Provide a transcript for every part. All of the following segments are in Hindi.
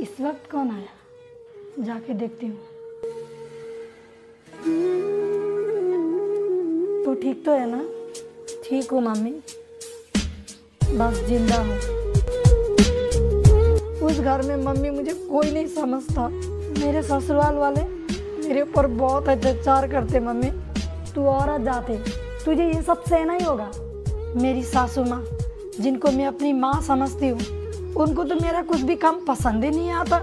इस वक्त कौन आया? जाके देखती हूँ। तो ठीक तो है ना? ठीक हूँ मम्मी, बस जिंदा हूँ। उस घर में मम्मी मुझे कोई नहीं समझता। मेरे ससुराल वाले मेरे ऊपर बहुत अत्याचार करते। मम्मी तू औरत जाते, तुझे ये सब सहना ही होगा। मेरी सासू माँ, जिनको मैं अपनी माँ समझती हूँ, उनको तो मेरा कुछ भी काम पसंद ही नहीं आता।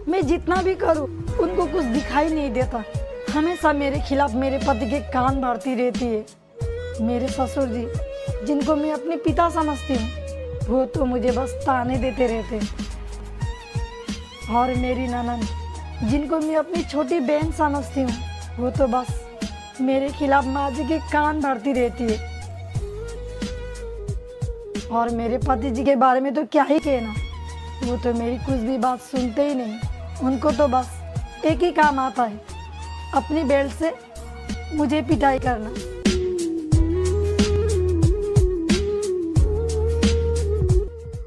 मैं जितना भी करूँ उनको कुछ दिखाई नहीं देता। हमेशा मेरे खिलाफ मेरे पति के कान भरती रहती है। मेरे ससुर जी, जिनको मैं अपने पिता समझती हूँ, वो तो मुझे बस ताने देते रहते। और मेरी ननद, जिनको मैं अपनी छोटी बहन समझती हूँ, वो तो बस मेरे खिलाफ माँ जी के कान भरती रहती है। और मेरे पति जी के बारे में तो क्या ही कहना, वो तो मेरी कुछ भी बात सुनते ही नहीं। उनको तो बस एक ही काम आता है, अपनी बेल्ट से मुझे पिटाई करना।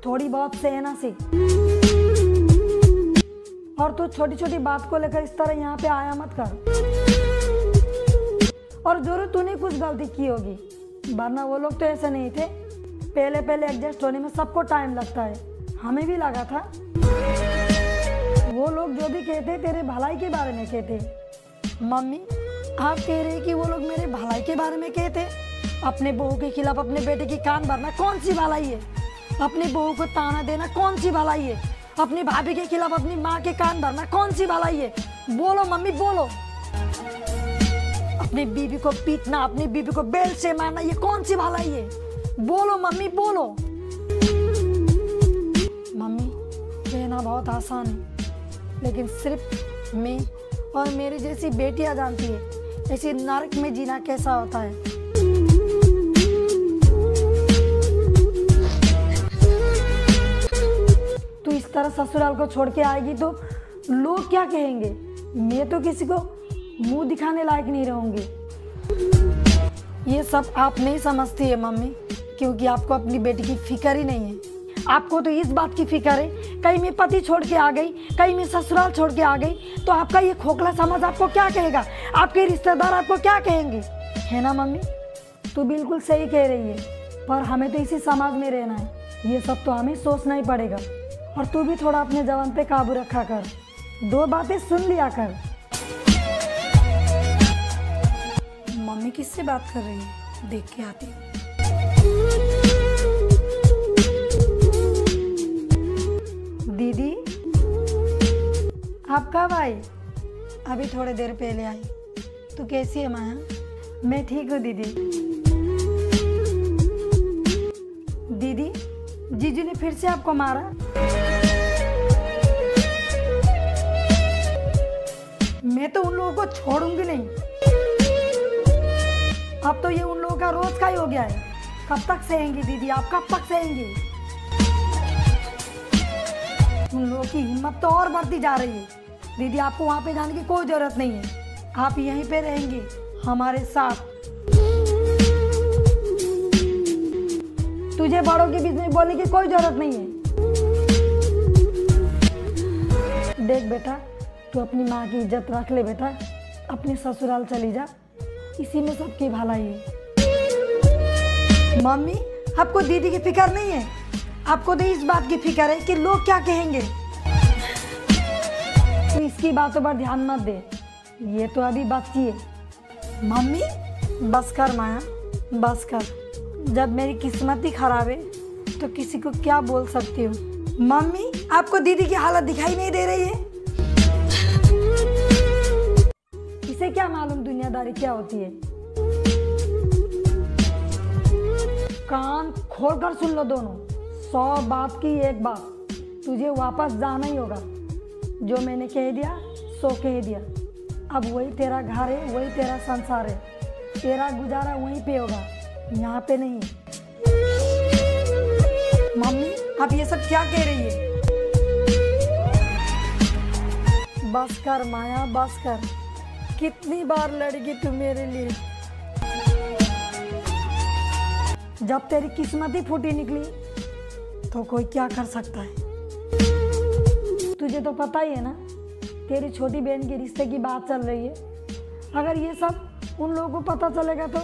थोड़ी बहुत सहना सीख। और तू छोटी छोटी बात को लेकर इस तरह यहाँ पे आया मत कर। और जरूर तूने कुछ गलती की होगी, वरना वो लोग तो ऐसे नहीं थे। पहले पहले एडजस्ट होने में सबको टाइम लगता है, हमें भी लगा था। वो लोग जो भी कहते तेरे भलाई के बारे में कहते। मम्मी आप कह रहे कि वो लोग मेरे भलाई के बारे में कहते? अपने बहू के खिलाफ अपने बेटे की कान भरना कौन सी भलाई है? अपनी बहू को ताना देना कौन सी भलाई है? अपनी भाभी के खिलाफ अपनी माँ के कान भरना कौन सी भलाई है? बोलो मम्मी बोलो। अपनी बीबी को पीटना, अपनी बीबी को बेल्ट से मारना, ये कौन सी भलाई है? बोलो मम्मी बोलो। मम्मी कहना बहुत आसान है, लेकिन सिर्फ मैं और मेरी जैसी बेटियां जानती है ऐसी नरक में जीना कैसा होता है। तू इस तरह ससुराल को छोड़ के आएगी तो लोग क्या कहेंगे? मैं तो किसी को मुंह दिखाने लायक नहीं रहूंगी। ये सब आप नहीं समझती है मम्मी, क्योंकि आपको अपनी बेटी की फिक्र ही नहीं है। आपको तो इस बात की फिक्र है, कहीं मैं पति छोड़ के आ गई, कहीं मैं ससुराल छोड़ के आ गई तो आपका ये खोखला समाज आपको क्या कहेगा? आपके रिश्तेदार आपको क्या कहेंगे? है ना मम्मी? तू बिल्कुल सही कह रही है, पर हमें तो इसी समाज में रहना है। ये सब तो हमें सोचना ही पड़ेगा। और तू भी थोड़ा अपने जबान पे काबू रखा कर, दो बातें सुन लिया कर। मम्मी किससे बात कर रही है? देख के आती हूँ। दीदी आप कब आई? अभी थोड़ी देर पहले आई। तू कैसी है माया? मैं ठीक हूँ दीदी। दीदी जीजू ने फिर से आपको मारा? मैं तो उन लोगों को छोड़ूंगी नहीं। अब तो ये उन लोगों का रोज का ही हो गया है। कब तक सहेंगी दीदी आप? कब तक सहेंगी? उन लोगों की हिम्मत तो और बढ़ती जा रही है। दीदी आपको वहां पे जाने की कोई जरूरत नहीं है, आप यहीं पे रहेंगे हमारे साथ। तुझे बड़ों के बीच में बोलने की कोई जरूरत नहीं है। देख बेटा, तू अपनी माँ की इज्जत रख ले बेटा, अपने ससुराल चली जा, इसी में सबकी भलाई है। मम्मी आपको दीदी की फिक्र नहीं है, आपको तो इस बात की फिक्र है कि लोग क्या कहेंगे। तो इसकी बातों पर ध्यान मत दे, ये तो अभी बच्ची है। मम्मी बस कर माया, बस कर। जब मेरी किस्मत ही खराब है तो किसी को क्या बोल सकती हूँ। मम्मी आपको दीदी की हालत दिखाई नहीं दे रही है? इसे क्या मालूम दुनियादारी क्या होती है। कान खोलकर सुन लो दोनों, 100 बात की एक बात। तुझे वापस जाना ही होगा। जो मैंने कह दिया सो कह दिया। अब वही तेरा घर है, वही तेरा संसार है। तेरा गुजारा वहीं पे होगा, यहाँ पे नहीं। मम्मी आप ये सब क्या कह रही है? बस कर माया, बस कर। कितनी बार लड़गी तू मेरे लिए। जब तेरी किस्मत ही फूटी निकली तो कोई क्या कर सकता है। तुझे तो पता ही है ना, तेरी छोटी बहन के रिश्ते की बात चल रही है। अगर ये सब उन लोगों को पता चलेगा तो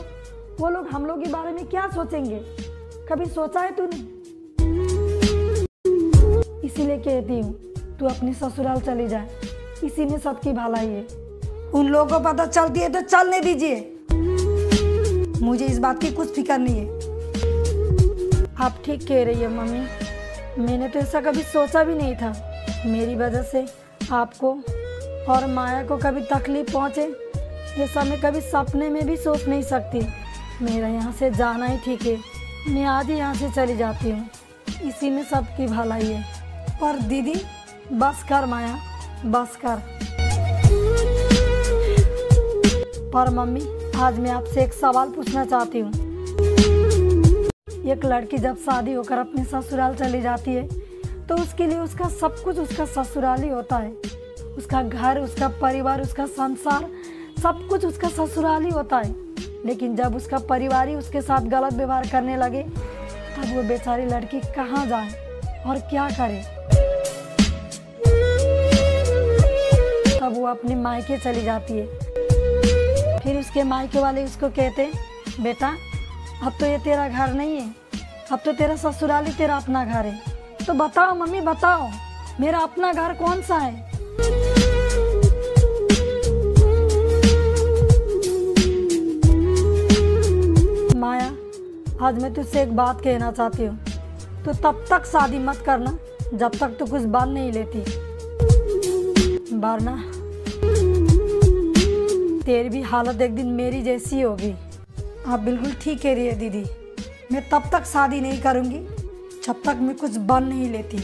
वो लोग हम लोग के बारे में क्या सोचेंगे? कभी सोचा है तूने? इसीलिए कहती हूँ तू अपनी ससुराल चली जाए, इसी में सबकी भलाई है। उन लोगों को पता चलती है तो चलने दीजिए, मुझे इस बात की कुछ फिक्र नहीं है। आप ठीक कह रही है मम्मी, मैंने तो ऐसा कभी सोचा भी नहीं था। मेरी वजह से आपको और माया को कभी तकलीफ पहुँचे, ऐसा मैं कभी सपने में भी सोच नहीं सकती। मेरा यहाँ से जाना ही ठीक है, मैं आज ही यहाँ से चली जाती हूँ, इसी में सबकी भलाई है। पर दीदी बस कर माया, बस कर। पर मम्मी आज मैं आपसे एक सवाल पूछना चाहती हूँ। एक लड़की जब शादी होकर अपने ससुराल चली जाती है तो उसके लिए उसका सब कुछ उसका ससुराल ही होता है। उसका घर, उसका परिवार, उसका संसार, सब कुछ उसका ससुराल ही होता है। लेकिन जब उसका परिवार ही उसके साथ गलत व्यवहार करने लगे तब वो बेचारी लड़की कहाँ जाए और क्या करे? तब वो अपने मायके चली जाती है। फिर उसके मायके वाले उसको कहते, बेटा अब तो ये तेरा घर नहीं है, अब तो तेरा ससुराल ही तेरा अपना घर है। तो बताओ मम्मी, बताओ मेरा अपना घर कौन सा है? माया आज मैं तुझसे एक बात कहना चाहती हूँ, तो तब तक शादी मत करना जब तक तू कुछ बन नहीं लेती, वरना तेरी भी हालत एक दिन मेरी जैसी होगी। आप बिल्कुल ठीक कह रही है दीदी, मैं तब तक शादी नहीं करूँगी जब तक मैं कुछ बन नहीं लेती।